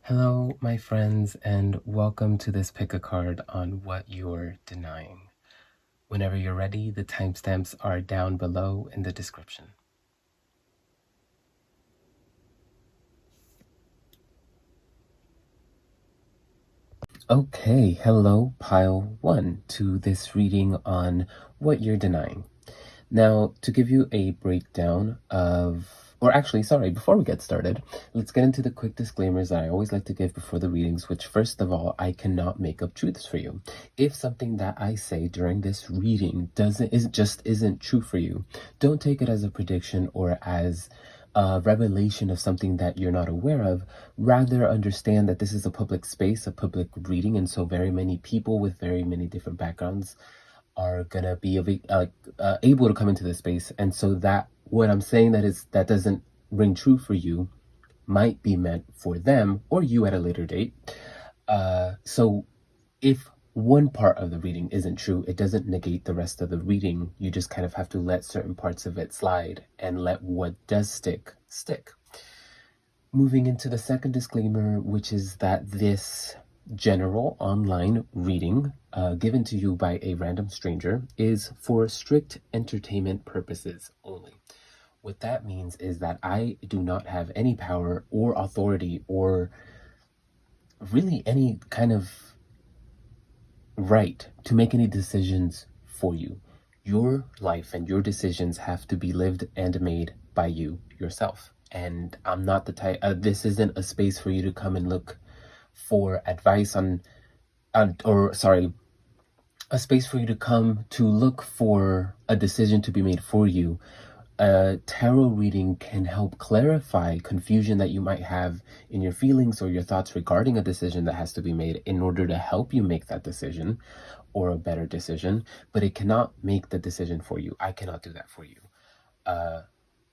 Hello, my friends, and welcome to this pick a card on what you're denying. Whenever you're ready, the timestamps are down below in the description. Okay, hello, pile 1, to this reading on what you're denying. Now, to give you a breakdown before we get started, let's get into the quick disclaimers that I always like to give before the readings, which first of all, I cannot make up truths for you. If something that I say during this reading isn't true for you, don't take it as a prediction or as a revelation of something that you're not aware of. Rather, understand that this is a public space, a public reading, and so very many people with very many different backgrounds are gonna be able to come into this space, and so that what I'm saying that doesn't ring true for you might be meant for them or you at a later date. So if one part of the reading isn't true, it doesn't negate the rest of the reading. You just kind of have to let certain parts of it slide and let what does stick. Moving into the second disclaimer, which is that this general online reading given to you by a random stranger is for strict entertainment purposes only. What that means is that I do not have any power or authority or really any kind of right to make any decisions for you. Your life and your decisions have to be lived and made by you yourself. And I'm not the type, this isn't a space for you to come and look for advice a space for you to come to look for a decision to be made for you. A tarot reading can help clarify confusion that you might have in your feelings or your thoughts regarding a decision that has to be made in order to help you make that decision or a better decision, but it cannot make the decision for you. I cannot do that for you.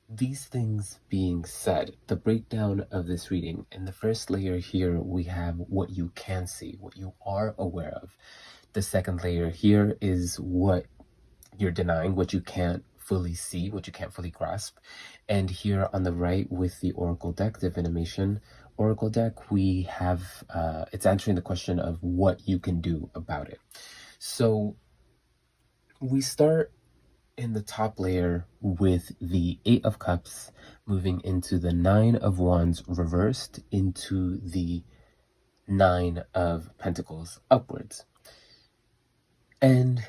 These things being said, the breakdown of this reading, in the first layer here, we have what you can see, what you are aware of. The second layer here is what you're denying, what you can't fully see, what you can't fully grasp. And here on the right with the Oracle deck, Divinimation Oracle deck, we have, it's answering the question of what you can do about it. So we start in the top layer with the 8 of Cups moving into the 9 of Wands reversed into the 9 of Pentacles upwards. And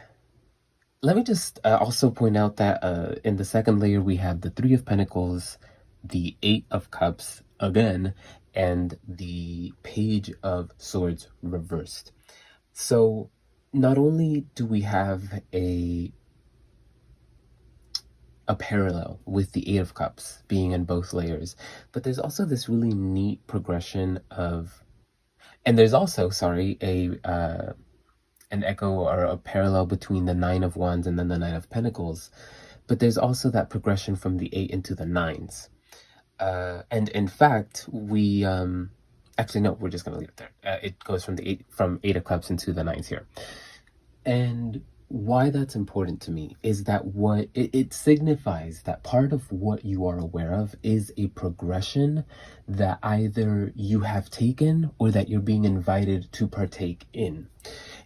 let me just also point out that in the second layer we have the 3 of Pentacles, the 8 of Cups again, and the Page of Swords reversed. So not only do we have a parallel with the 8 of Cups being in both layers, but there's also this really neat progression of, and there's also, an echo or a parallel between the 9 of Wands and then the 9 of Pentacles, but there's also that progression from the 8 into the 9s. And in fact, we, actually, no, we're just going to leave it there. It goes from the 8 of Cups into the 9s here. And why that's important to me is that what it signifies that part of what you are aware of is a progression that either you have taken or that you're being invited to partake in.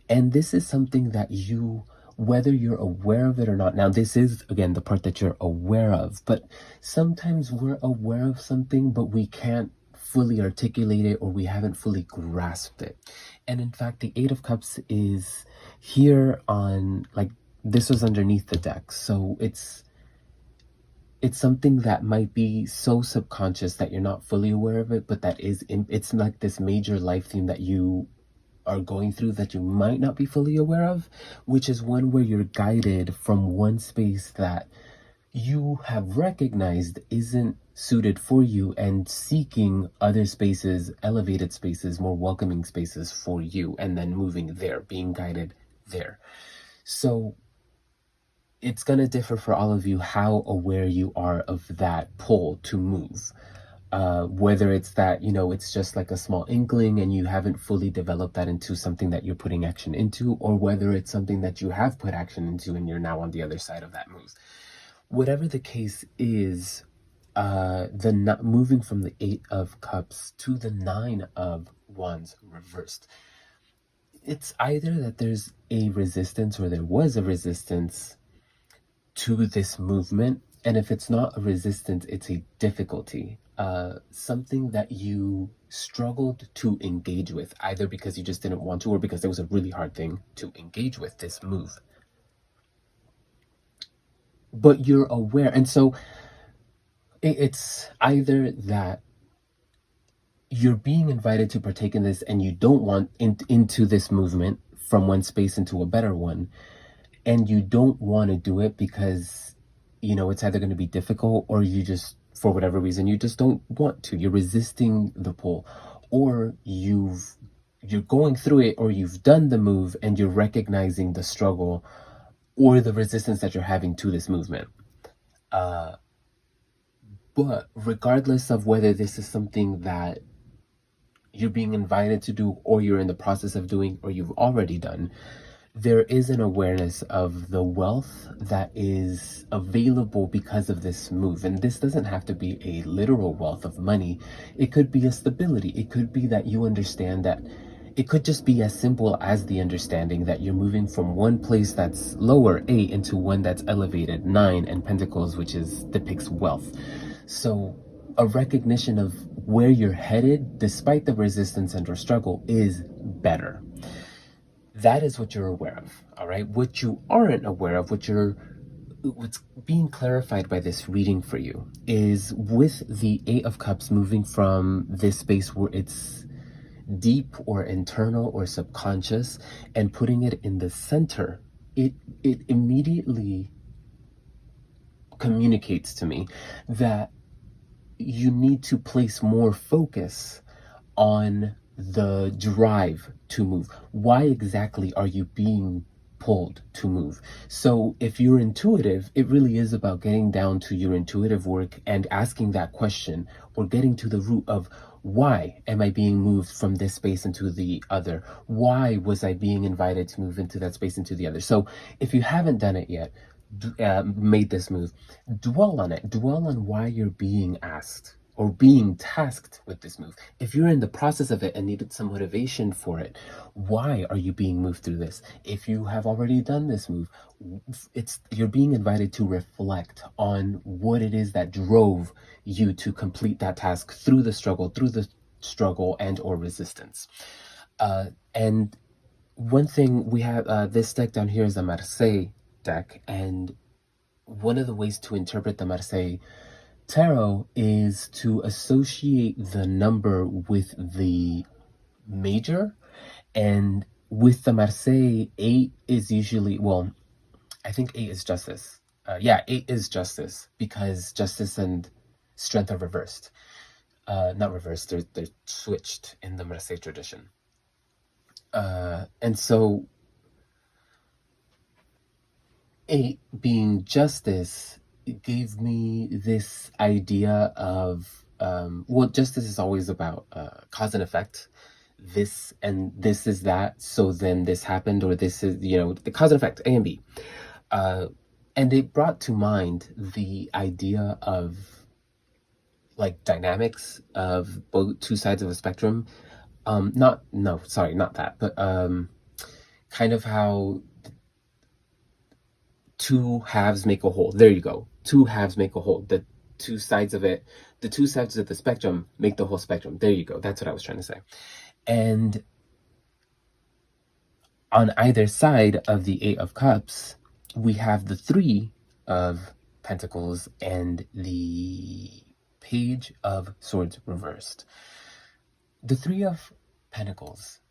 And this is something that you, whether you're aware of it or not, now this is again the part that you're aware of, but sometimes we're aware of something but we can't fully articulate it or we haven't fully grasped it. And in fact, the 8 of Cups is here on, like, this was underneath the deck, so it's something that might be so subconscious that you're not fully aware of it, but that is, it's like this major life theme that you are going through that you might not be fully aware of, which is one where you're guided from one space that you have recognized isn't suited for you and seeking other spaces, elevated spaces, more welcoming spaces for you, and then moving there, being guided there. So it's going to differ for all of you how aware you are of that pull to move. Whether it's that, it's just like a small inkling and you haven't fully developed that into something that you're putting action into, or whether it's something that you have put action into and you're now on the other side of that move. Whatever the case is, moving from the Eight of Cups to the Nine of Wands reversed. It's either that there's a resistance, or there was a resistance to this movement, and if it's not a resistance, it's a difficulty, something that you struggled to engage with, either because you just didn't want to, or because it was a really hard thing to engage with this move. But you're aware, and so it's either that you're being invited to partake in this and you don't want into this movement from one space into a better one, and you don't want to do it because it's either going to be difficult, or you just, for whatever reason, you just don't want to. You're resisting the pull, or you're going through it, or you've done the move and you're recognizing the struggle or the resistance that you're having to this movement. But regardless of whether this is something that you're being invited to do, or you're in the process of doing, or you've already done, there is an awareness of the wealth that is available because of this move. And this doesn't have to be a literal wealth of money. It could be a stability. It could be that you understand that it could just be as simple as the understanding that you're moving from one place that's lower, 8, into one that's elevated, 9, and Pentacles, which depicts wealth. So a recognition of where you're headed, despite the resistance and or struggle, is better. That is what you're aware of, all right? What you aren't aware of, what's being clarified by this reading for you, is with the Eight of Cups moving from this space where it's deep or internal or subconscious, and putting it in the center, it immediately communicates to me that you need to place more focus on the drive to move. Why exactly are you being pulled to move? So if you're intuitive, it really is about getting down to your intuitive work and asking that question, or getting to the root of, why am I being moved from this space into the other? Why was I being invited to move into that space into the other? So if you haven't done it yet, made this move, dwell on it. Dwell on why you're being asked or being tasked with this move. If you're in the process of it and needed some motivation for it, why are you being moved through this? If you have already done this move, you're being invited to reflect on what it is that drove you to complete that task through the struggle and or resistance. And one thing we have, this deck down here is a Marseille deck, and one of the ways to interpret the Marseille Tarot is to associate the number with the major, and with the Marseille, 8 is usually, well, I think 8 is justice. 8 is justice, because justice and strength are reversed. Not reversed, they're switched in the Marseille tradition. And so 8 being justice, it gave me this idea of, justice is always about cause and effect. This and this is that, so then this happened, or this is, the cause and effect, A and B. And it brought to mind the idea of like dynamics of both two sides of a spectrum. Not that, but kind of how two halves make a whole. There you go. Two halves make a whole. The two sides of the spectrum make the whole spectrum. There you go. That's what I was trying to say. And on either side of the Eight of Cups, we have the Three of Pentacles and the Page of Swords reversed. The Three of Pentacles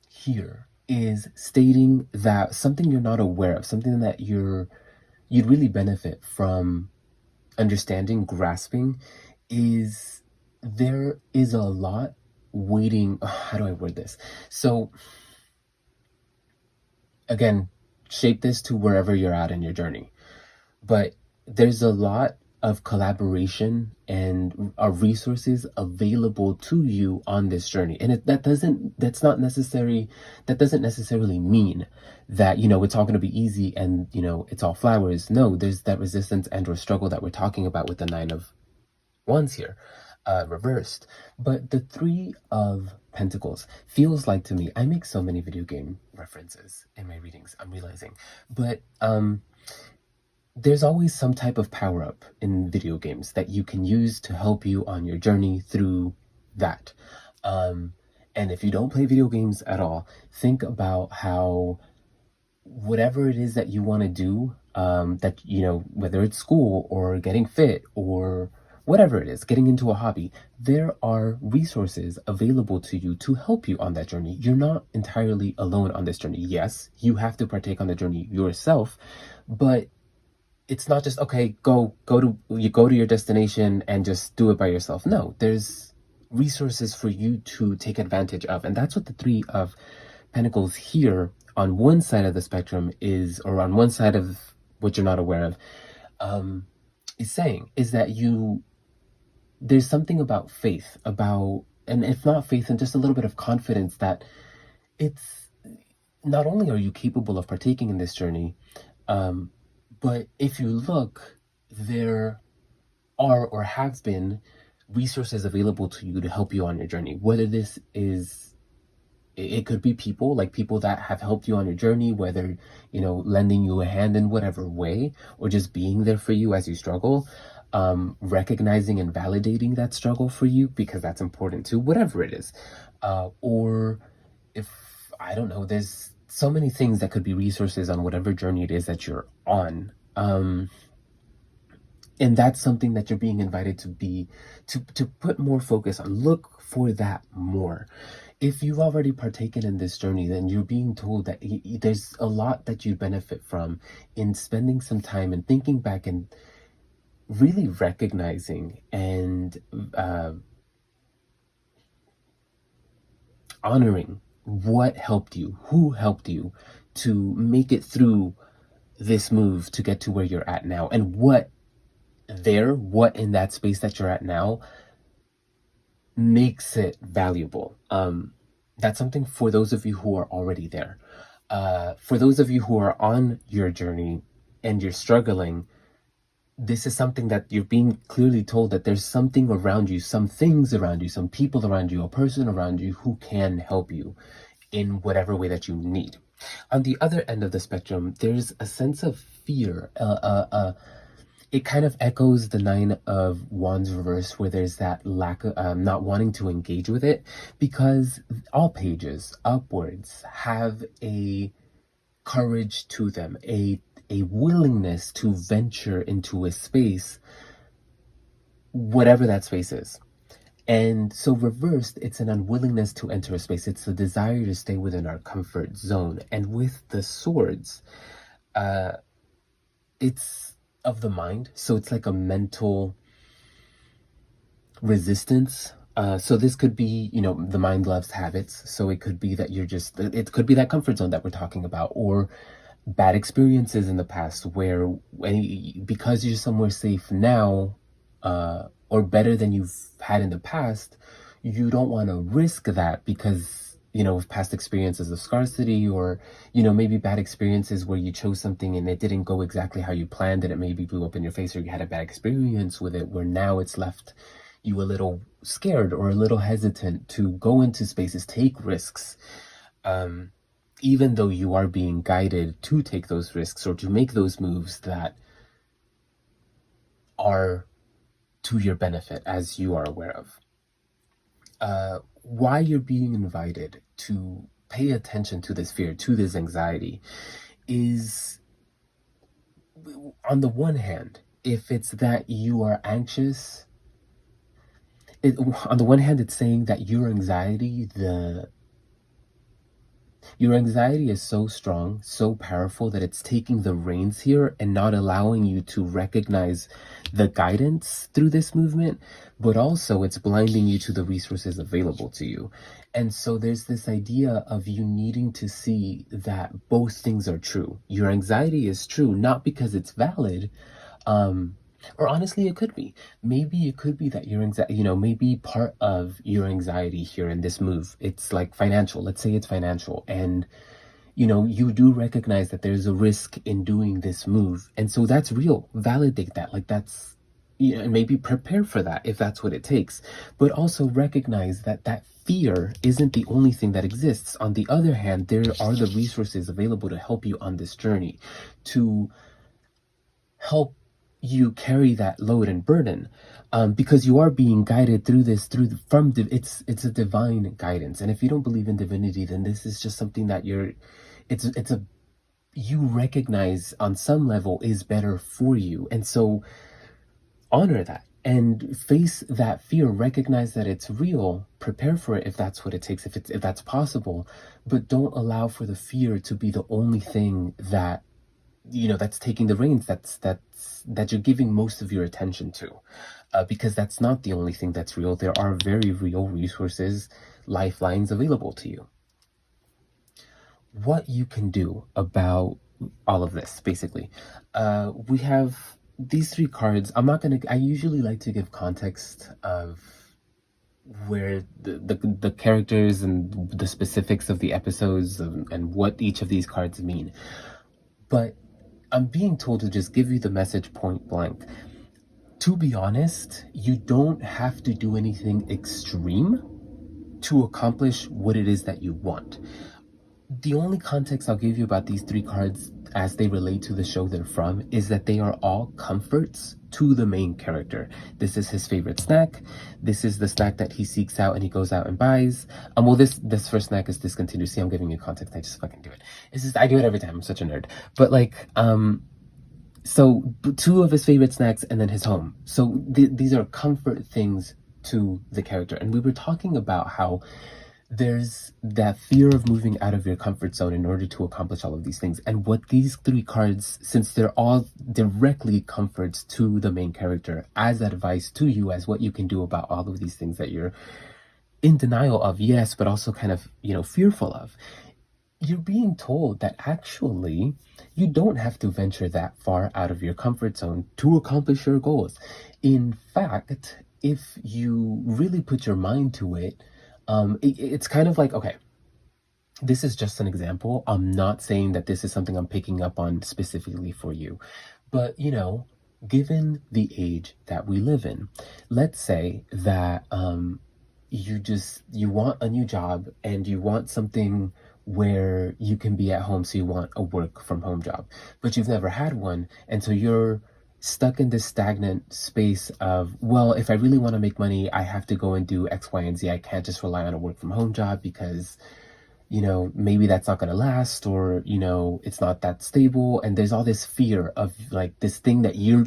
here is stating that something you're not aware of, something that you'd really benefit from understanding, grasping, is there is a lot waiting. How do I word this? So again, shape this to wherever you're at in your journey. But there's a lot of collaboration and resources available to you on this journey. And that doesn't necessarily mean that, it's all going to be easy and, it's all flowers. No, there's that resistance and or struggle that we're talking about with the Nine of Wands here, reversed. But the Three of Pentacles feels like, to me, I make so many video game references in my readings, I'm realizing. But there's always some type of power-up in video games that you can use to help you on your journey through that. And if you don't play video games at all, think about how whatever it is that you want to do, that, whether it's school or getting fit or whatever it is, getting into a hobby, there are resources available to you to help you on that journey. You're not entirely alone on this journey. Yes, you have to partake on the journey yourself, but it's not just, okay, go to your destination and just do it by yourself. No, there's resources for you to take advantage of. And that's what the Three of Pentacles here on one side of the spectrum is, or on one side of what you're not aware of, is saying, is that there's something about faith, and if not faith, and just a little bit of confidence that it's not only are you capable of partaking in this journey, but if you look, there are or have been resources available to you to help you on your journey. Whether this is, it could be people that have helped you on your journey, whether, lending you a hand in whatever way, or just being there for you as you struggle, recognizing and validating that struggle for you, because that's important too, whatever it is. Or if, I don't know, there's so many things that could be resources on whatever journey it is that you're on. And that's something that you're being invited to put more focus on. Look for that more. If you've already partaken in this journey, then you're being told that there's a lot that you benefit from in spending some time and thinking back and really recognizing and honoring what helped you, who helped you to make it through this move to get to where you're at now, and what in that space that you're at now makes it valuable. That's something for those of you who are already there. For those of you who are on your journey and you're struggling, this is something that you're being clearly told, that there's something around you, some things around you, some people around you, a person around you who can help you in whatever way that you need. On the other end of the spectrum, there's a sense of fear. It kind of echoes the Nine of Wands reverse, where there's that lack of not wanting to engage with it, because all pages upwards have a courage to them, a willingness to venture into a space, whatever that space is. And so reversed, it's an unwillingness to enter a space. It's a desire to stay within our comfort zone. And with the swords, it's of the mind. So it's like a mental resistance. So this could be, the mind loves habits. So it could be that it could be that comfort zone that we're talking about, or bad experiences in the past where because you're somewhere safe now, or better than you've had in the past, you don't want to risk that because, of past experiences of scarcity, or, maybe bad experiences where you chose something and it didn't go exactly how you planned, and it maybe blew up in your face, or you had a bad experience with it, where now it's left you a little scared or a little hesitant to go into spaces, take risks, even though you are being guided to take those risks or to make those moves that are to your benefit, as you are aware of. Why you're being invited to pay attention to this fear, to this anxiety, is, on the one hand, if it's that you are anxious, on the one hand, it's saying that your anxiety is so strong, so powerful, that it's taking the reins here and not allowing you to recognize the guidance through this movement, but also it's blinding you to the resources available to you. And so there's this idea of you needing to see that both things are true. Your anxiety is true, not because it's valid, Or honestly, it could be. Maybe it could be that your anxiety, maybe part of your anxiety here in this move, it's like financial. Let's say it's financial. And, you do recognize that there's a risk in doing this move. And so that's real. Validate that. Like that's, and maybe prepare for that if that's what it takes. But also recognize that that fear isn't the only thing that exists. On the other hand, there are the resources available to help you on this journey, to help you carry that load and burden, because you are being guided through this it's a divine guidance. And if you don't believe in divinity, then this is just something that you recognize on some level is better for you. And so honor that and face that fear, recognize that it's real, prepare for it if that's what it takes, if that's possible, but don't allow for the fear to be the only thing that that's taking the reins, that you're giving most of your attention to, because that's not the only thing that's real. There are very real resources, lifelines available to you. What you can do about all of this, basically, we have these three cards. I usually like to give context of where the characters and the specifics of the episodes and what each of these cards mean, but I'm being told to just give you the message point blank. To be honest, you don't have to do anything extreme to accomplish what it is that you want. The only context I'll give you about these three cards as they relate to the show they're from is that they are all comforts to the main character. This is his favorite snack. This is the snack that he seeks out and he goes out and buys. Well, this first snack is discontinued. See, I'm giving you context. I just fucking do it. I do it every time. I'm such a nerd. But so two of his favorite snacks and then his home. So these are comfort things to the character. And we were talking about how there's that fear of moving out of your comfort zone in order to accomplish all of these things. And what these three cards, since they're all directly comforts to the main character, as advice to you as what you can do about all of these things that you're in denial of, yes, but also kind of, fearful of. You're being told that actually you don't have to venture that far out of your comfort zone to accomplish your goals. In fact, if you really put your mind to it, it's kind of like, okay, this is just an example. I'm not saying that this is something I'm picking up on specifically for you, but given the age that we live in, let's say that you want a new job and you want something where you can be at home, so you want a work from home job, but you've never had one, and so you're stuck in this stagnant space of, well, if I really want to make money, I have to go and do X, Y, and Z. I can't just rely on a work from home job because, maybe that's not going to last, or, it's not that stable. And there's all this fear of like this thing that you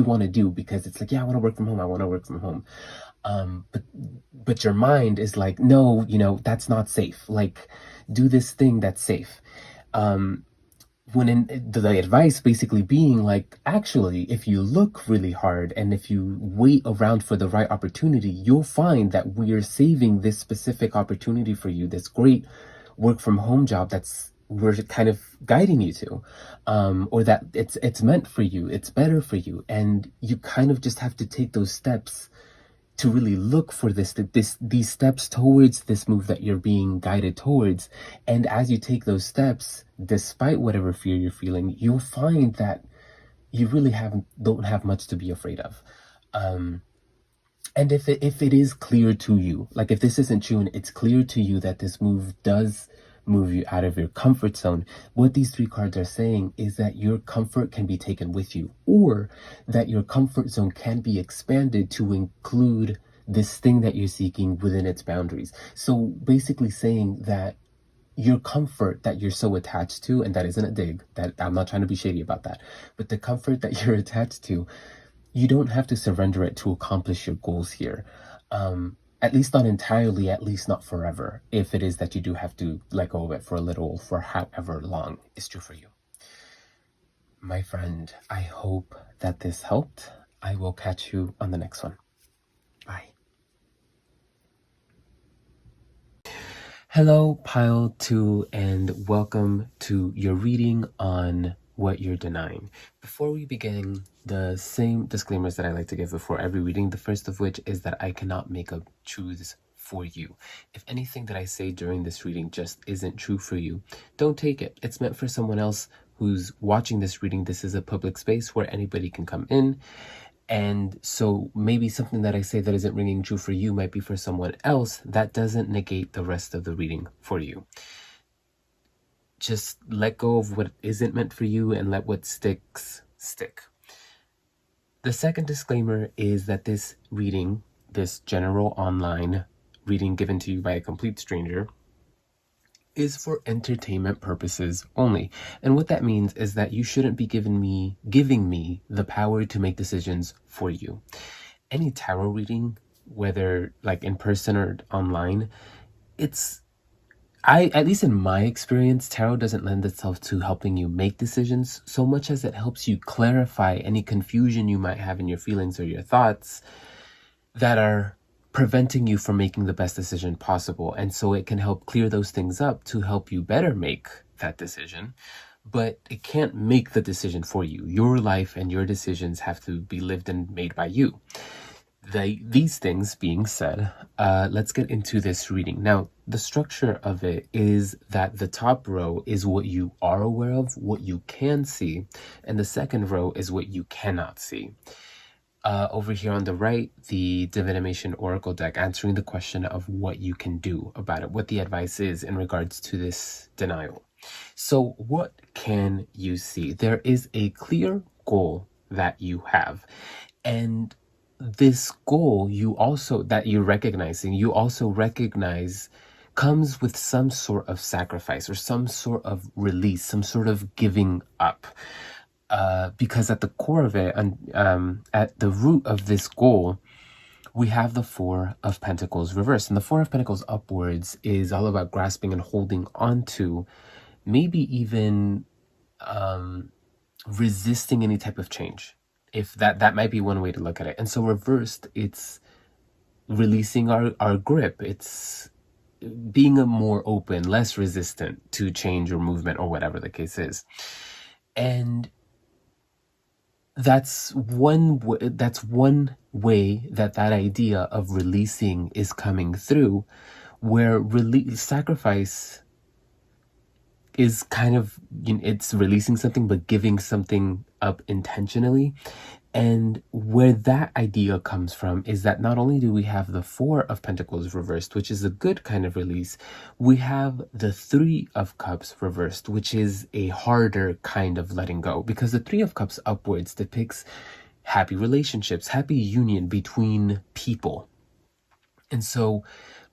want to do because it's like, yeah, I want to work from home. I want to work from home. But your mind is like, no, that's not safe. Like, do this thing that's safe. When the advice basically being like, actually, if you look really hard and if you wait around for the right opportunity, you'll find that we're saving this specific opportunity for you, this great work from home job we're kind of guiding you to, or that it's meant for you, it's better for you. And you kind of just have to take those steps to really look for these steps towards this move that you're being guided towards. And as you take those steps, despite whatever fear you're feeling, you'll find that you really don't have much to be afraid of. And if it is clear to you, like if this isn't true and it's clear to you that this move does move you out of your comfort zone, what these three cards are saying is that your comfort can be taken with you, or that your comfort zone can be expanded to include this thing that you're seeking within its boundaries. So basically saying that your comfort that you're so attached to, and that isn't a dig, that I'm not trying to be shady about that, but the comfort that you're attached to, you don't have to surrender it to accomplish your goals here. At least not entirely, at least not forever, if it is that you do have to let go of it for a little, for however long is true for you. My friend, I hope that this helped. I will catch you on the next one. Bye. Hello, Pile 2, and welcome to your reading on what you're denying. Before we begin, the same disclaimers that I like to give before every reading, the first of which is that I cannot make up truths for you. If anything that I say during this reading just isn't true for you, don't take it. It's meant for someone else who's watching this reading. This is a public space where anybody can come in. And so maybe something that I say that isn't ringing true for you might be for someone else. That doesn't negate the rest of the reading for you. Just let go of what isn't meant for you and let what sticks stick. The second disclaimer is that this reading, this general online reading given to you by a complete stranger, is for entertainment purposes only. And what that means is that you shouldn't be giving me the power to make decisions for you. Any tarot reading, whether like in person or online, at least in my experience, tarot doesn't lend itself to helping you make decisions so much as it helps you clarify any confusion you might have in your feelings or your thoughts that are preventing you from making the best decision possible. And so it can help clear those things up to help you better make that decision, but it can't make the decision for you. Your life and your decisions have to be lived and made by you. These things being said, let's get into this reading. Now, the structure of it is that the top row is what you are aware of, what you can see, and the second row is what you cannot see. Over here on the right, the Divinimation Oracle deck answering the question of what you can do about it, what the advice is in regards to this denial. So what can you see? There is a clear goal that you have, and this goal you also recognize comes with some sort of sacrifice or some sort of release, some sort of giving up. Because at the core of it, and at the root of this goal, we have the Four of Pentacles reversed. And the Four of Pentacles upwards is all about grasping and holding onto, maybe even resisting any type of change. If that might be one way to look at it. And so reversed, it's releasing our grip. It's being a more open, less resistant to change or movement or whatever the case is. And that's one way that idea of releasing is coming through, where sacrifice is kind of, it's releasing something but giving something up intentionally. And where that idea comes from is that not only do we have the Four of Pentacles reversed, which is a good kind of release, we have the Three of Cups reversed, which is a harder kind of letting go, because the Three of Cups upwards depicts happy relationships, happy union between people. And so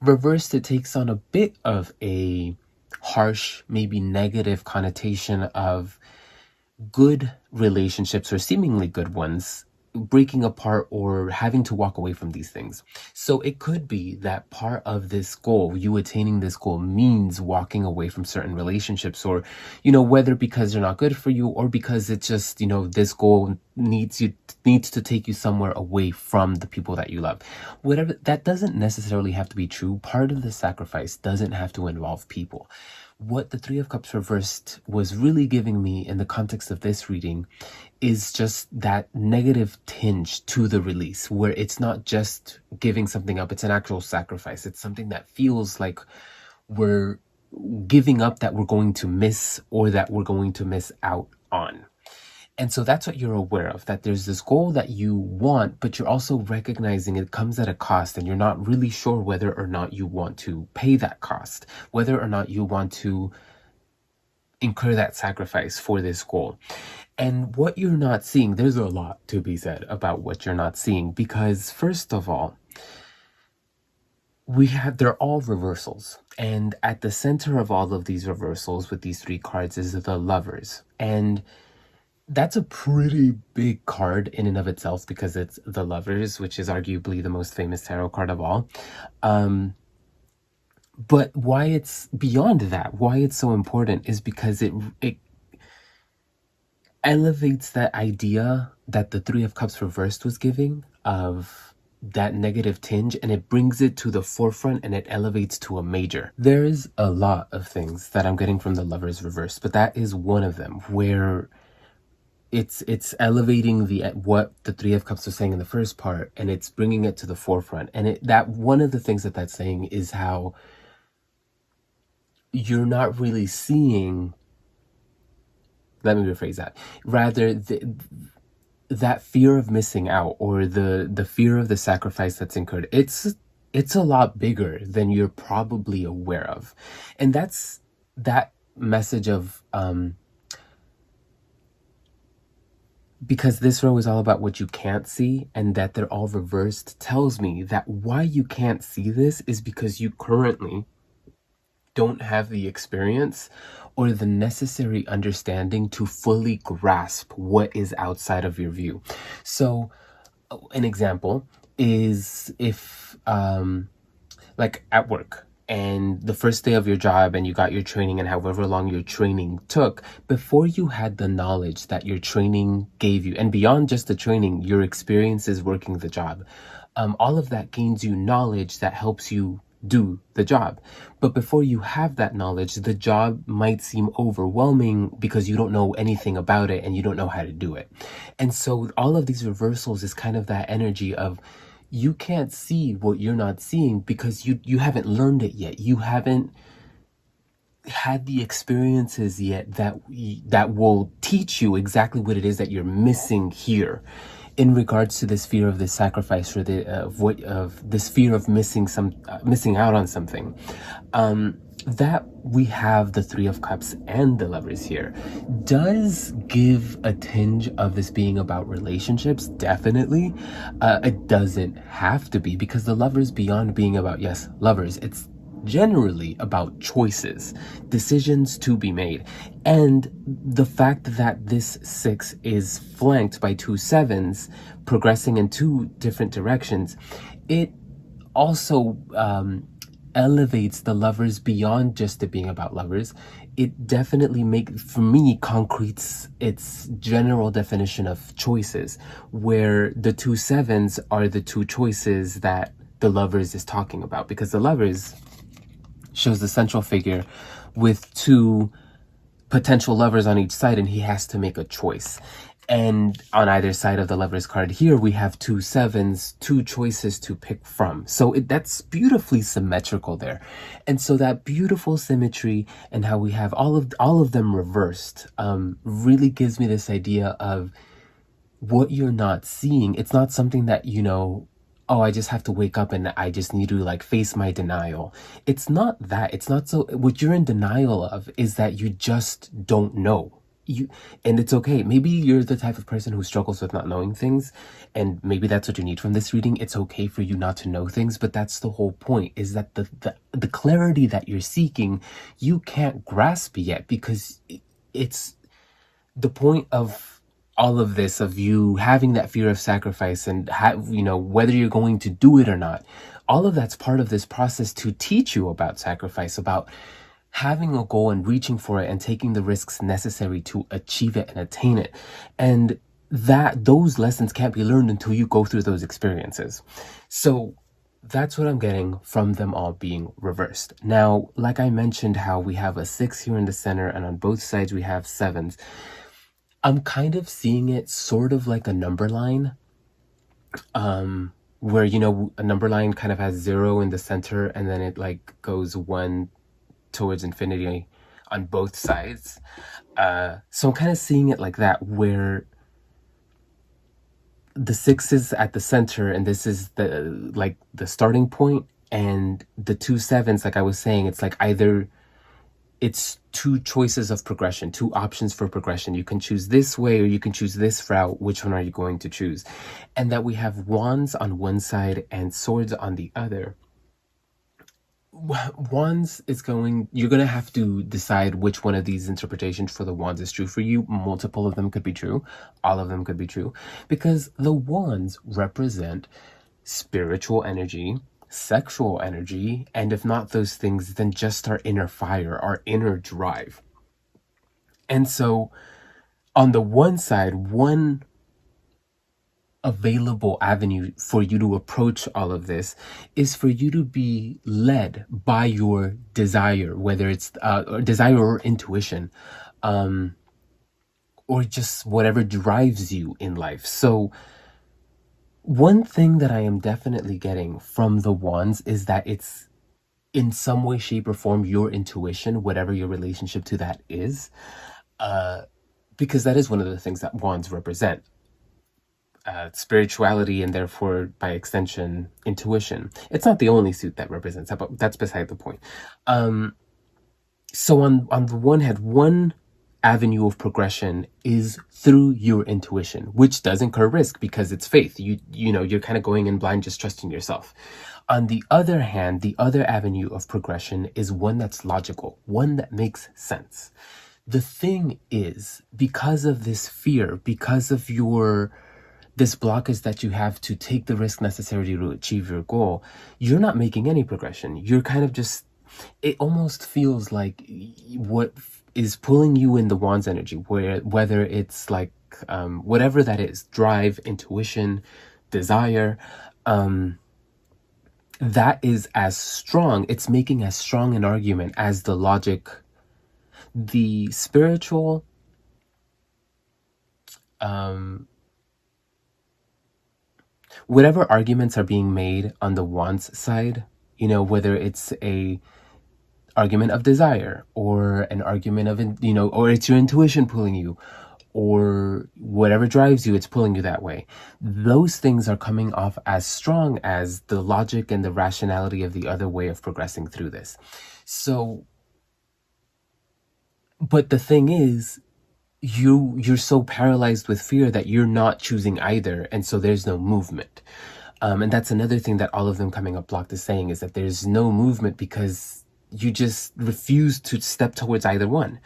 reversed, it takes on a bit of a harsh, maybe negative connotation of good relationships, or seemingly good ones, breaking apart or having to walk away from these things. So it could be that part of this goal, you attaining this goal, means walking away from certain relationships, or, whether because they're not good for you or because it's just, this goal needs to take you somewhere away from the people that you love. Whatever, that doesn't necessarily have to be true. Part of the sacrifice doesn't have to involve people. What the Three of Cups reversed was really giving me in the context of this reading is just that negative tinge to the release, where it's not just giving something up, it's an actual sacrifice. It's something that feels like we're giving up, that we're going to miss, or that we're going to miss out on. And so that's what you're aware of, that there's this goal that you want, but you're also recognizing it comes at a cost, and you're not really sure whether or not you want to pay that cost, whether or not you want to incur that sacrifice for this goal. And what you're not seeing, there's a lot to be said about what you're not seeing, because first of all, they're all reversals. And at the center of all of these reversals with these three cards is the Lovers. And that's a pretty big card in and of itself, because it's the Lovers, which is arguably the most famous tarot card of all. But why it's beyond that, why it's so important, is because it elevates that idea that the Three of Cups reversed was giving, of that negative tinge, and it brings it to the forefront, and it elevates to a major. There's a lot of things that I'm getting from the Lovers reversed, but that is one of them, where it's elevating the what the Three of Cups was saying in the first part, and it's bringing it to the forefront. And that one of the things that that's saying is how you're not really seeing. Let me rephrase that. Rather, that fear of missing out, or the fear of the sacrifice that's incurred, it's a lot bigger than you're probably aware of. And that's that message of because this row is all about what you can't see, and that they're all reversed, tells me that why you can't see this is because you currently don't have the experience or the necessary understanding to fully grasp what is outside of your view. So an example is if like at work, and the first day of your job, and you got your training, and however long your training took, before you had the knowledge that your training gave you, and beyond just the training, your experiences working the job, all of that gains you knowledge that helps you do the job. But before you have that knowledge, the job might seem overwhelming because you don't know anything about it and you don't know how to do it. And so all of these reversals is kind of that energy of, you can't see what you're not seeing because you haven't learned it yet. You haven't had the experiences yet that will teach you exactly what it is that you're missing here, in regards to this fear of this sacrifice, or the of this fear of missing out on something. That we have the Three of Cups and the Lovers here does give a tinge of this being about relationships, definitely. It doesn't have to be, because the Lovers, beyond being about, yes, lovers, it's generally about choices, decisions to be made. And the fact that this 6 is flanked by 2 7s progressing in 2 different directions, it also elevates the Lovers beyond just it being about lovers. It definitely for me, concretes its general definition of choices, where the 2 7s are the 2 choices that the Lovers is talking about, because the Lovers shows the central figure with 2 potential lovers on each side, and he has to make a choice. And on either side of the Lovers card here, we have 2 7s, 2 choices to pick from. So that's beautifully symmetrical there. And so that beautiful symmetry, and how we have all of them reversed, really gives me this idea of what you're not seeing. It's not something that, oh, I just have to wake up and I just need to like face my denial. It's not that. It's not so. What you're in denial of is that you just don't know. And it's okay. Maybe you're the type of person who struggles with not knowing things, and maybe that's what you need from this reading. It's okay for you not to know things, but that's the whole point, is that the clarity that you're seeking, you can't grasp yet, because it's the point of all of this, of you having that fear of sacrifice, and whether you're going to do it or not, all of that's part of this process to teach you about sacrifice, about having a goal and reaching for it and taking the risks necessary to achieve it and attain it. And that those lessons can't be learned until you go through those experiences. So that's what I'm getting from them all being reversed. Now, like I mentioned, how we have a 6 here in the center, and on both sides we have 7s. I'm kind of seeing it sort of like a number line, where, a number line kind of has 0 in the center, and then it like goes 1 towards infinity on both sides. So I'm kind of seeing it like that, where the 6 is at the center, and this is the starting point, and the 2 7s, like I was saying, it's like either it's 2 choices of progression, 2 options for progression. You can choose this way, or you can choose this route. Which one are you going to choose? And that we have wands on one side and swords on the other. Wands is you're going to have to decide which one of these interpretations for the wands is true for you. Multiple of them could be true. All of them could be true, because the wands represent spiritual energy, sexual energy, and if not those things, then just our inner fire, our inner drive. And so on the one side, one available avenue for you to approach all of this is for you to be led by your desire, whether it's desire or intuition, or just whatever drives you in life. So one thing that I am definitely getting from the wands is that it's in some way, shape, or form your intuition, whatever your relationship to that is, because that is one of the things that wands represent. Spirituality and therefore by extension intuition. It's not the only suit that represents that, but that's beside the point. So on the one hand, one avenue of progression is through your intuition, which does incur risk because it's faith. You know, you're kind of going in blind, just trusting yourself. On the other hand, the other avenue of progression is one that's logical, one that makes sense. The thing is, because of this fear, because of this blockage that you have to take the risk necessary to achieve your goal, you're not making any progression. You're kind of just, it almost feels like what is pulling you in the wand's energy, whether it's like whatever that is, drive, intuition, desire, that is as strong, it's making as strong an argument as the logic, the spiritual, whatever arguments are being made on the wants side, you know, whether it's a argument of desire or an argument of, you know, or it's your intuition pulling you, or whatever drives you, it's pulling you that way. Those things are coming off as strong as the logic and the rationality of the other way of progressing through this. So, but the thing is, you're so paralyzed with fear that you're not choosing either, and so there's no movement. And that's another thing that all of them coming up blocked is saying, is that there's no movement because you just refuse to step towards either one.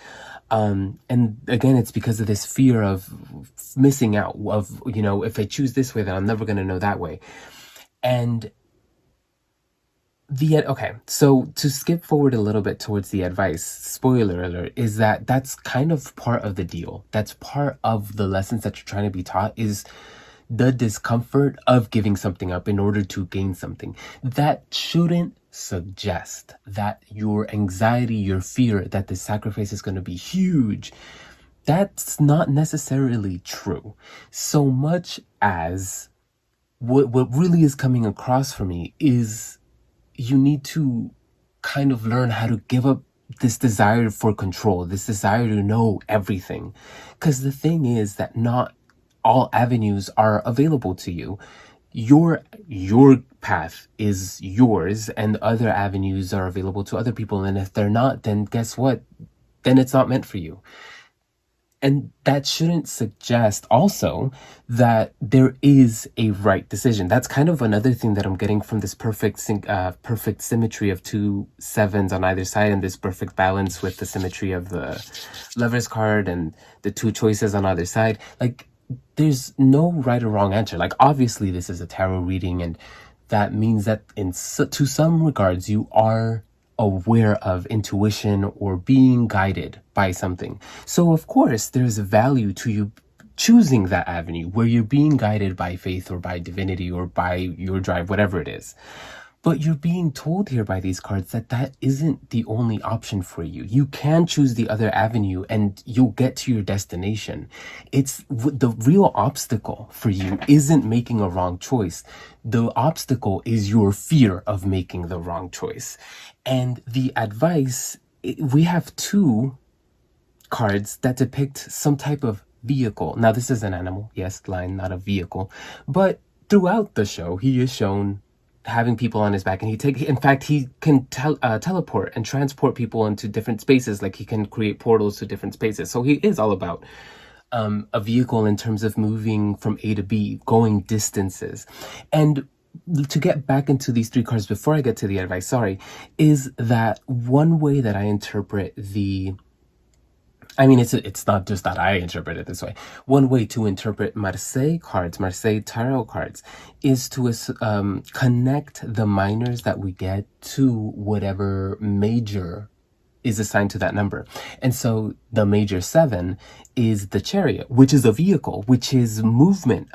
And again, it's because of this fear of missing out, of, you know, if I choose this way, then I'm never going to know that way. And okay, so to skip forward a little bit towards the advice, spoiler alert, is that that's kind of part of the deal. That's part of the lessons that you're trying to be taught, is the discomfort of giving something up in order to gain something. That shouldn't suggest that your anxiety, your fear that the sacrifice is going to be huge. That's not necessarily true. So much as what really is coming across for me is you need to kind of learn how to give up this desire for control, this desire to know everything. Because the thing is that not all avenues are available to you. Your path is yours, and other avenues are available to other people. And if they're not, then guess what? Then it's not meant for you. And that shouldn't suggest also that there is a right decision. That's kind of another thing that I'm getting from this perfect symmetry of 2 7s on either side, and this perfect balance with the symmetry of the Lover's card and the 2 choices on either side. Like, there's no right or wrong answer. Like, obviously this is a tarot reading, and that means that to some regards you are aware of intuition or being guided by something. So of course there's a value to you choosing that avenue where you're being guided by faith or by divinity or by your drive, whatever it is. But you're being told here by these cards that that isn't the only option for you. You can choose the other avenue and you'll get to your destination. It's the real obstacle for you isn't making a wrong choice. The obstacle is your fear of making the wrong choice. And the advice, we have 2 cards that depict some type of vehicle. Now, this is an animal, yes, lion, not a vehicle. But throughout the show, he is shown having people on his back, and in fact he can teleport and transport people into different spaces. Like, he can create portals to different spaces. So he is all about a vehicle in terms of moving from A to B, going distances. And to get back into these 3 cards before I get to the advice, is that one way that I interpret it's not just that I interpret it this way. One way to interpret Marcella tarot cards, is to connect the minors that we get to whatever major is assigned to that number. And so the major 7 is the Chariot, which is a vehicle, which is movement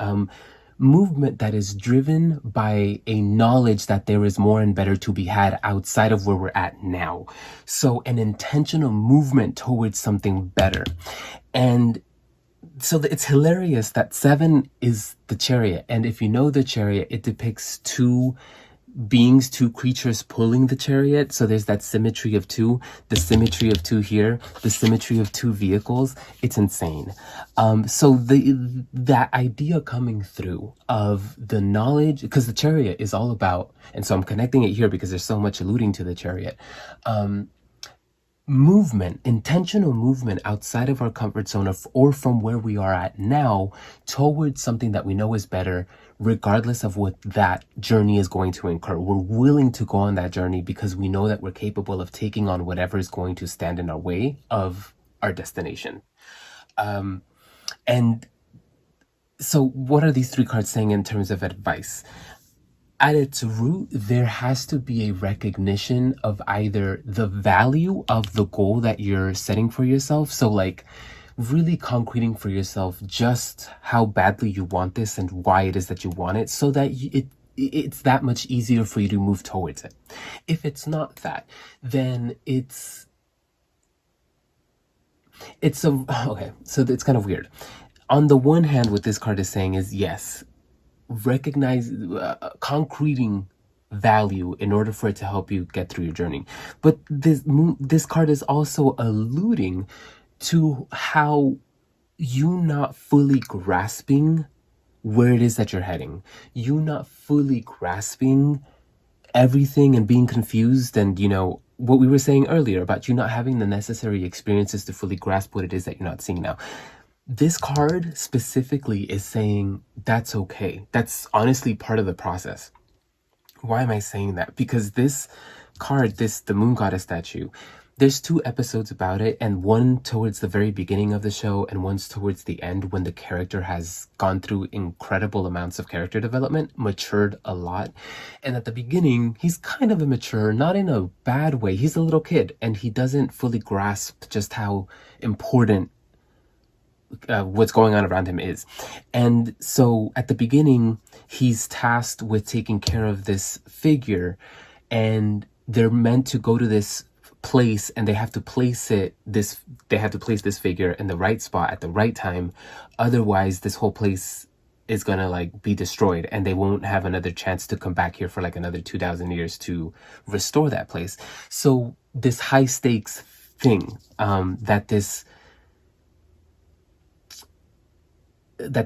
that is driven by a knowledge that there is more and better to be had outside of where we're at now. So an intentional movement towards something better. And it's hilarious that 7 is the chariot, and if you know the chariot, it depicts two beings, two creatures pulling the chariot. So there's that symmetry of two, the symmetry of two here, the symmetry of two vehicles. It's insane. So that idea coming through of the knowledge, because the chariot is all about, and so I'm connecting it here because there's so much alluding to the chariot. Movement, intentional movement outside of our comfort zone or from where we are at now towards something that we know is better, regardless of what that journey is going to incur. We're willing to go on that journey because we know that we're capable of taking on whatever is going to stand in our way of our destination. And so what are these three cards saying in terms of advice? At its root, there has to be a recognition of either the value of the goal that you're setting for yourself. So like really concreting for yourself just how badly you want this and why it is that you want it, so that it's that much easier for you to move towards it. If it's not that, then it's okay, so it's kind of weird. On the one hand, what this card is saying is, yes, recognize concreting value in order for it to help you get through your journey. But this card is also alluding to how you not fully grasping where it is that you're heading, you not fully grasping everything and being confused, and what we were saying earlier about you not having the necessary experiences to fully grasp what it is that you're not seeing now. This card specifically is saying that's okay. That's honestly part of the process. Why am I saying that? Because this card, the Moon Goddess statue, there's 2 episodes about it, and one towards the very beginning of the show and one's towards the end when the character has gone through incredible amounts of character development, matured a lot. And at the beginning, he's kind of immature, not in a bad way. He's a little kid and he doesn't fully grasp just how important what's going on around him is. And so at the beginning, he's tasked with taking care of this figure, and they're meant to go to this place, and they have to place this figure in the right spot at the right time. Otherwise, this whole place is gonna like be destroyed, and they won't have another chance to come back here for like another 2,000 years to restore that place. So this high stakes thing that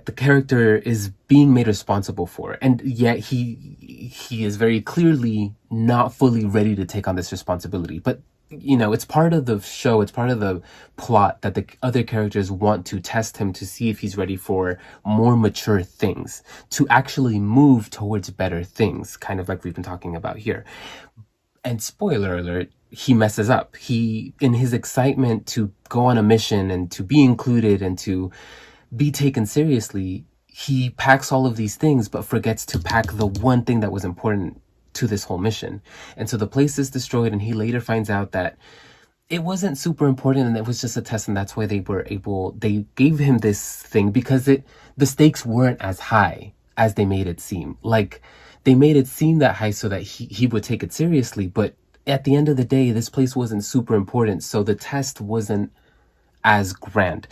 the character is being made responsible for, and yet he is very clearly not fully ready to take on this responsibility. But it's part of the show, it's part of the plot that the other characters want to test him to see if he's ready for more mature things, to actually move towards better things, kind of like we've been talking about here. And spoiler alert, he messes up. He, in his excitement to go on a mission and to be included and to be taken seriously, he packs all of these things but forgets to pack the one thing that was important to this whole mission. And so the place is destroyed, and he later finds out that it wasn't super important and it was just a test, and that's why they gave him this thing because the stakes weren't as high as they made it seem. Like, they made it seem that high so that he would take it seriously, but at the end of the day, this place wasn't super important, so the test wasn't as grand.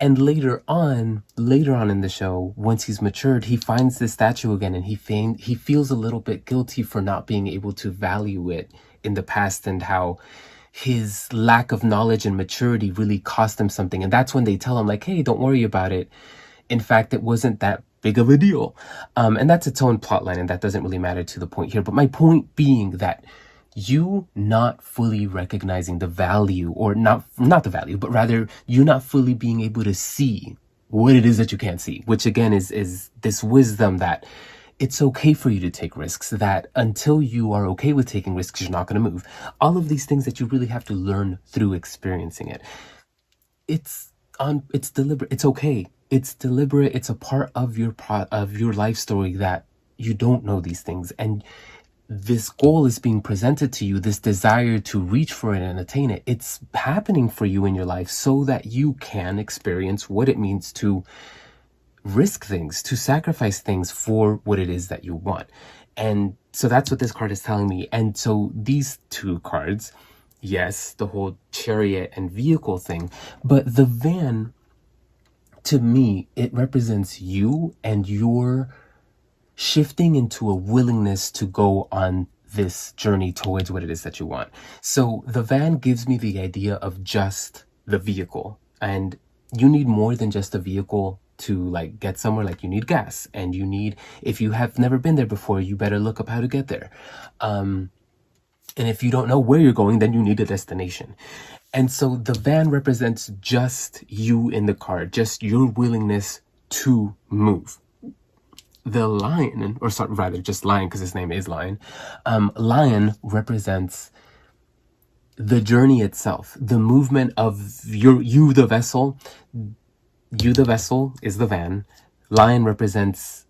And later on in the show, once he's matured, he finds this statue again, and he feels a little bit guilty for not being able to value it in the past, and how his lack of knowledge and maturity really cost him something. And that's when they tell him, like, hey, don't worry about it. In fact, it wasn't that big of a deal. And that's its own plotline, and that doesn't really matter to the point here. But my point being that you not fully recognizing the value, or not the value, but rather you not fully being able to see what it is that you can't see, which again is this wisdom that it's okay for you to take risks, that until you are okay with taking risks, you're not going to move. All of these things that you really have to learn through experiencing it. It's deliberate. It's okay. It's deliberate. It's a part of your life story that you don't know these things, and this goal is being presented to you, this desire to reach for it and attain it. It's happening for you in your life so that you can experience what it means to risk things, to sacrifice things for what it is that you want. And so that's what this card is telling me. And so these 2 cards, yes, the whole chariot and vehicle thing, but the van to me, it represents you and your shifting into a willingness to go on this journey towards what it is that you want. So the van gives me the idea of just the vehicle, and you need more than just a vehicle to like get somewhere. Like you need gas, and you need, if you have never been there before, you better look up how to get there. And if you don't know where you're going, then you need a destination. And so the van represents just you in the car, just your willingness to move. The lion, or sorry, rather just lion, because his name is Lion. Lion represents the journey itself, the movement of you, the vessel. You, the vessel, is the van. Lion represents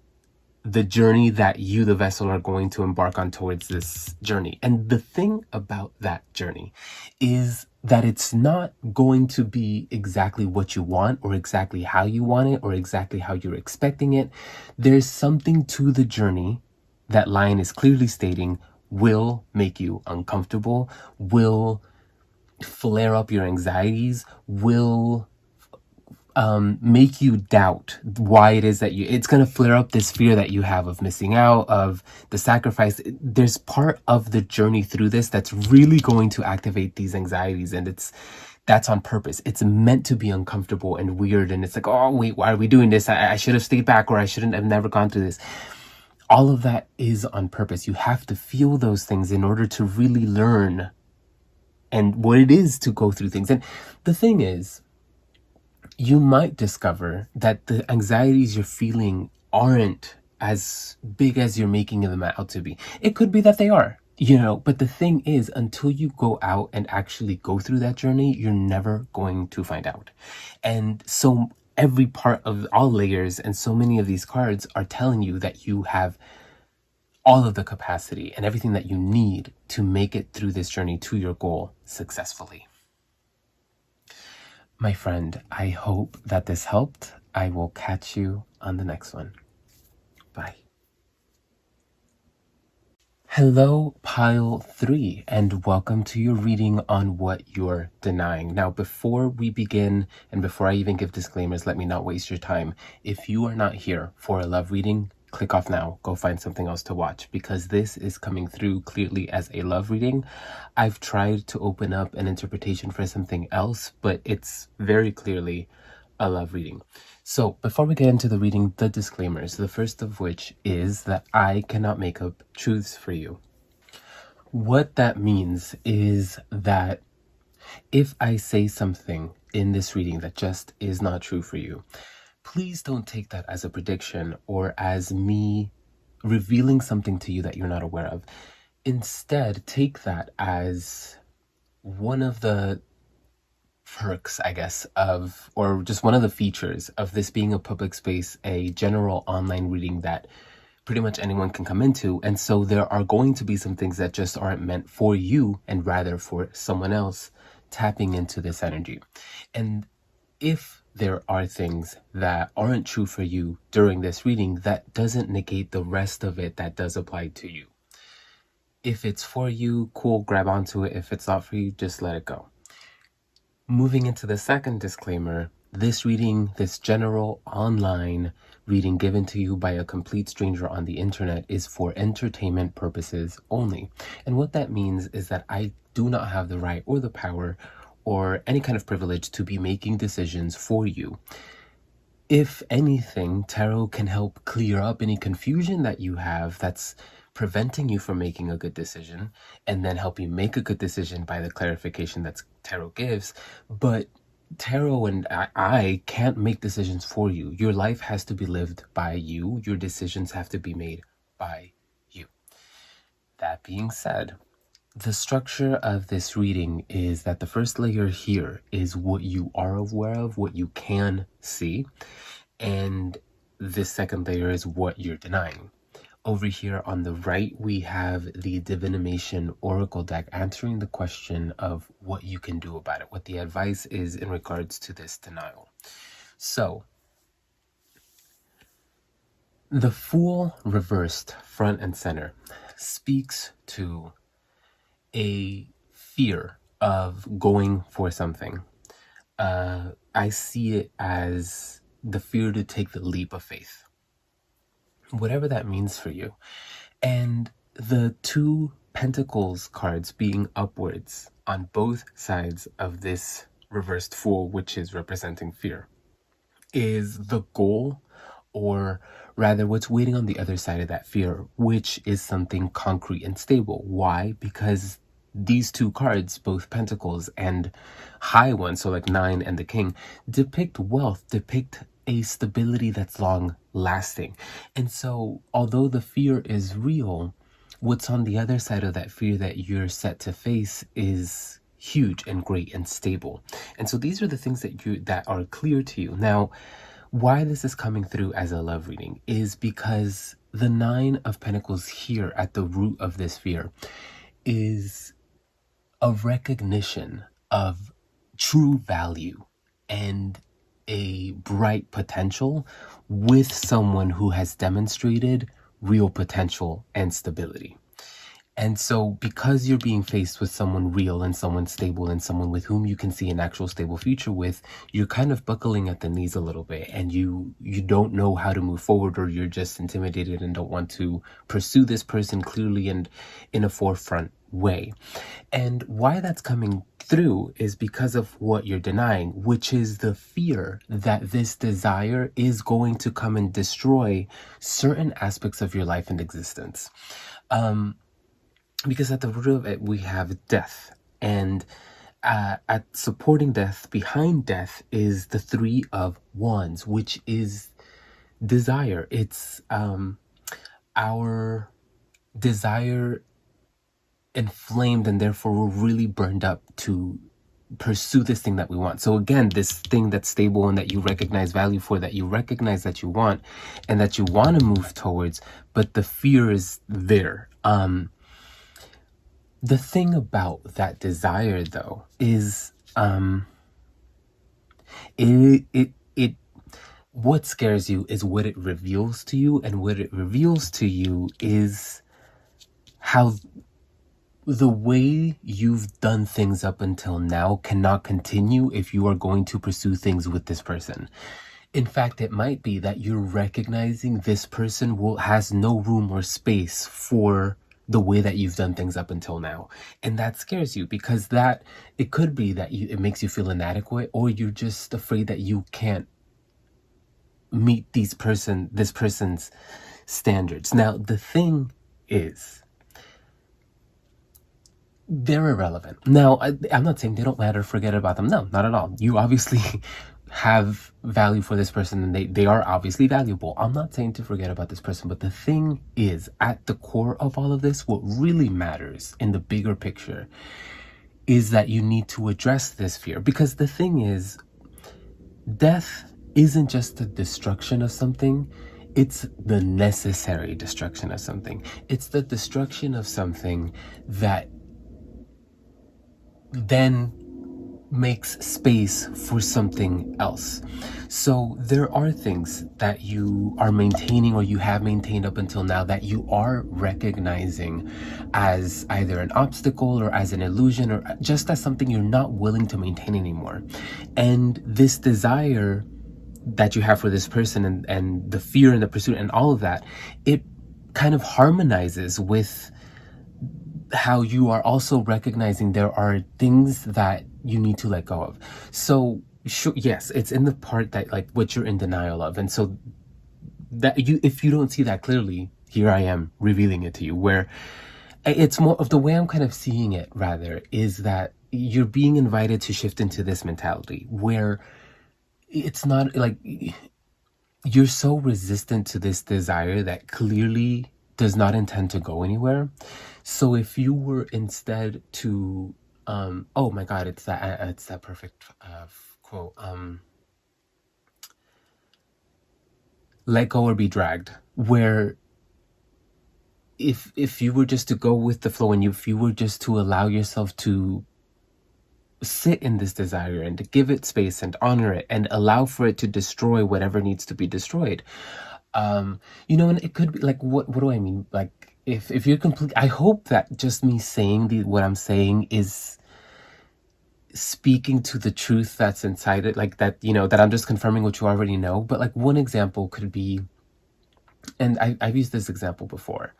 the journey that you, the vessel, are going to embark on towards this journey. And the thing about that journey is that it's not going to be exactly what you want, or exactly how you want it, or exactly how you're expecting it. There's something to the journey that Lion is clearly stating will make you uncomfortable, will flare up your anxieties, will make you doubt why it is that it's going to flare up this fear that you have of missing out, of the sacrifice. There's part of the journey through this that's really going to activate these anxieties, and that's on purpose. It's meant to be uncomfortable and weird, and it's like, oh wait, why are we doing this? I should have stayed back, or I shouldn't have never gone through this. All of that is on purpose. You have to feel those things in order to really learn and what it is to go through things. And the thing is, you might discover that the anxieties you're feeling aren't as big as you're making them out to be. It could be that they are, but the thing is, until you go out and actually go through that journey, you're never going to find out. And so every part of all layers and so many of these cards are telling you that you have all of the capacity and everything that you need to make it through this journey to your goal successfully. My friend, I hope that this helped. I will catch you on the next one. Bye. Hello, Pile 3, and welcome to your reading on what you're denying. Now, before we begin, and before I even give disclaimers, let me not waste your time. If you are not here for a love reading, click off now. Go find something else to watch, because this is coming through clearly as a love reading. I've tried to open up an interpretation for something else, but it's very clearly a love reading. So before we get into the reading, the disclaimers, the first of which is that I cannot make up truths for you. What that means is that if I say something in this reading that just is not true for you, please don't take that as a prediction or as me revealing something to you that you're not aware of. Instead, take that as one of the perks, I guess, or just one of the features of this being a public space, a general online reading that pretty much anyone can come into. And so there are going to be some things that just aren't meant for you, and rather for someone else tapping into this energy. And if there are things that aren't true for you during this reading, that doesn't negate the rest of it that does apply to you. If it's for you, cool, grab onto it. If it's not for you, just let it go. Moving into the second disclaimer, this reading, this general online reading given to you by a complete stranger on the internet, is for entertainment purposes only. And what that means is that I do not have the right or the power or any kind of privilege to be making decisions for you. If anything, tarot can help clear up any confusion that you have that's preventing you from making a good decision, and then help you make a good decision by the clarification that tarot gives. But tarot and I can't make decisions for you. Your life has to be lived by you. Your decisions have to be made by you. That being said, the structure of this reading is that the first layer here is what you are aware of, what you can see, and this second layer is what you're denying. Over here on the right, we have the Divinimation Oracle deck answering the question of what you can do about it, what the advice is in regards to this denial. So, the Fool reversed front and center speaks to a fear of going for something. I see it as the fear to take the leap of faith, whatever that means for you. And the two pentacles cards being upwards on both sides of this reversed fool, which is representing fear, is the goal, or rather what's waiting on the other side of that fear, which is something concrete and stable. Why? Because these two cards, both pentacles and high ones, so like 9 and the king, depict wealth, depict a stability that's long lasting. And so although the fear is real, what's on the other side of that fear that you're set to face is huge and great and stable. And so these are the things that are clear to you. Now, why this is coming through as a love reading is because the 9 of Pentacles here at the root of this fear is a recognition of true value and a bright potential with someone who has demonstrated real potential and stability. And so because you're being faced with someone real and someone stable and someone with whom you can see an actual stable future with, you're kind of buckling at the knees a little bit, and you don't know how to move forward, or you're just intimidated and don't want to pursue this person clearly and in a forefront way. And why that's coming through is because of what you're denying, which is the fear that this desire is going to come and destroy certain aspects of your life and existence. Because at the root of it, we have death. And at supporting death, behind death, is the 3 of Wands, which is desire. It's our desire inflamed, and therefore we're really burned up to pursue this thing that we want. So again, this thing that's stable and that you recognize value for, that you recognize that you want and that you want to move towards, but the fear is there. The thing about that desire, though, is what scares you is what it reveals to you, and what it reveals to you is how the way you've done things up until now cannot continue if you are going to pursue things with this person. In fact, it might be that you're recognizing this person has no room or space for the way that you've done things up until now. And that scares you, because it could be that it makes you feel inadequate, or you're just afraid that you can't meet this person's standards. Now, the thing is, they're irrelevant. Now, I'm not saying they don't matter, forget about them. No, not at all. You obviously have value for this person, and they are obviously valuable. I'm not saying to forget about this person, but the thing is, at the core of all of this, what really matters in the bigger picture is that you need to address this fear. Because the thing is, death isn't just the destruction of something, it's the necessary destruction of something. It's the destruction of something that then makes space for something else. So there are things that you are maintaining, or you have maintained up until now, that you are recognizing as either an obstacle or as an illusion, or just as something you're not willing to maintain anymore. And this desire that you have for this person, and the fear and the pursuit and all of that, it kind of harmonizes with how you are also recognizing there are things that you need to let go of. So sure, yes, it's in the part that, like, what you're in denial of. And so that if you don't see that clearly, here I am revealing it to you, where it's more of the way I'm kind of seeing it, rather, is that you're being invited to shift into this mentality where it's not like you're so resistant to this desire that clearly does not intend to go anywhere. So if you were instead to, oh my God, it's that perfect quote. Let go or be dragged. Where if you were just to go with the flow, and if you were just to allow yourself to sit in this desire and to give it space and honor it and allow for it to destroy whatever needs to be destroyed. And it could be like, what do I mean? Like, if you're complete, I hope that just me saying what I'm saying is speaking to the truth that's inside it, like that, that I'm just confirming what you already know. But like one example could be, and I've used this example before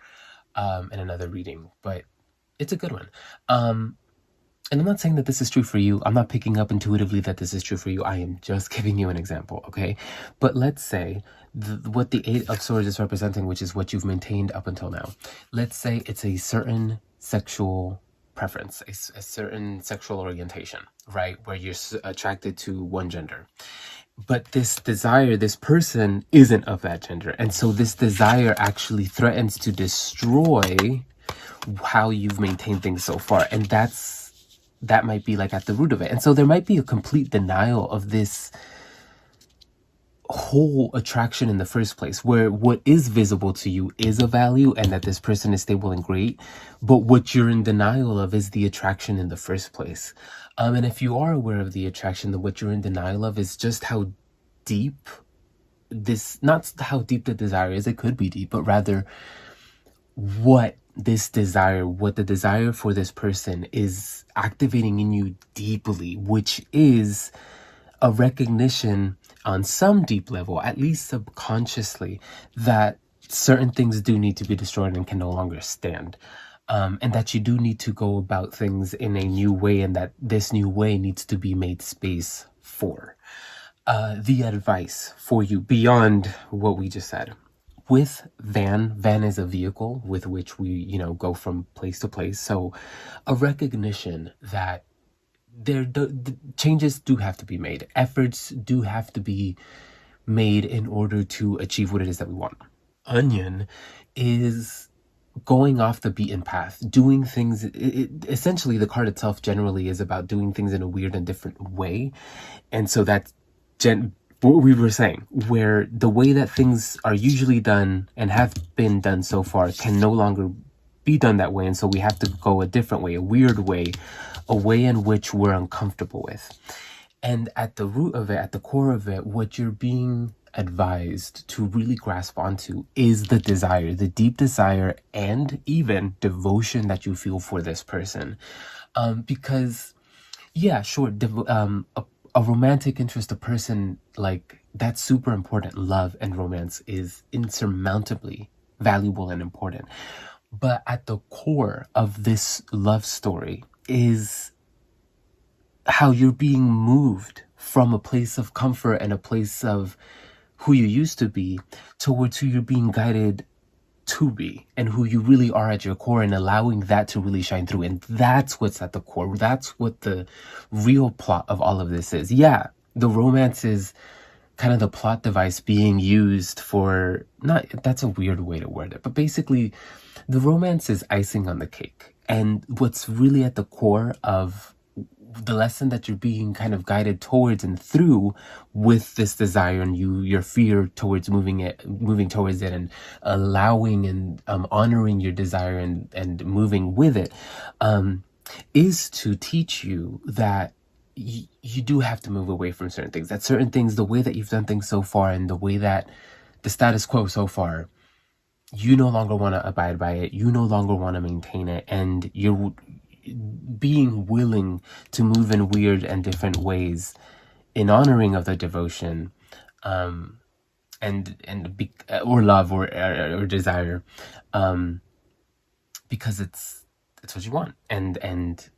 in another reading, but it's a good one. And I'm not saying that this is true for you. I'm not picking up intuitively that this is true for you. I am just giving you an example, okay? But let's say what the Eight of Swords is representing, which is what you've maintained up until now. Let's say it's a certain sexual preference, a certain sexual orientation, right? Where you're attracted to one gender. But this desire, this person isn't of that gender. And so this desire actually threatens to destroy how you've maintained things so far. And that might be like at the root of it. And so there might be a complete denial of this whole attraction in the first place, where what is visible to you is a value and that this person is stable and great, but what you're in denial of is the attraction in the first place. And if you are aware of the attraction, then what you're in denial of is just how deep not how deep the desire is, it could be deep, but rather what the desire for this person is activating in you deeply, which is a recognition on some deep level, at least subconsciously, that certain things do need to be destroyed and can no longer stand. And that you do need to go about things in a new way, and that this new way needs to be made space for. The advice for you beyond what we just said. With van is a vehicle with which we, go from place to place. So a recognition that the changes do have to be made. Efforts do have to be made in order to achieve what it is that we want. Onion is going off the beaten path, doing things. Essentially, the card itself generally is about doing things in a weird and different way. And so that's what we were saying, where the way that things are usually done and have been done so far can no longer be done that way. And so we have to go a different way, a weird way, a way in which we're uncomfortable with. And at the root of it, at the core of it, what you're being advised to really grasp onto is the desire, the deep desire and even devotion that you feel for this person. Because, yeah, sure, a romantic interest, a person, like, that's super important. Love and romance is insurmountably valuable and important. But at the core of this love story is how you're being moved from a place of comfort and a place of who you used to be towards who you're being guided to be and who you really are at your core, and allowing that to really shine through. And that's what's at the core. That's what the real plot of all of this is. Yeah, the romance is kind of the plot device being used for, not, that's a weird way to word it, but basically the romance is icing on the cake. And what's really at the core of the lesson that you're being kind of guided towards and through with this desire and your fear towards moving towards it, and allowing and honoring your desire and moving with it, is to teach you that you do have to move away from certain things, that certain things, the way that you've done things so far and the way that the status quo so far, you no longer want to abide by it, you no longer want to maintain it, and you're being willing to move in weird and different ways in honoring of the devotion, or love or desire, because it's what you want, and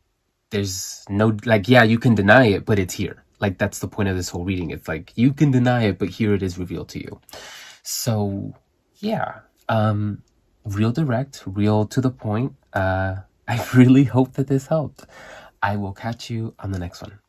there's no, like, yeah, you can deny it, but it's here. Like, that's the point of this whole reading. It's like, you can deny it, but here it is revealed to you. So yeah, real direct, real to the point. I really hope that this helped. I will catch you on the next one.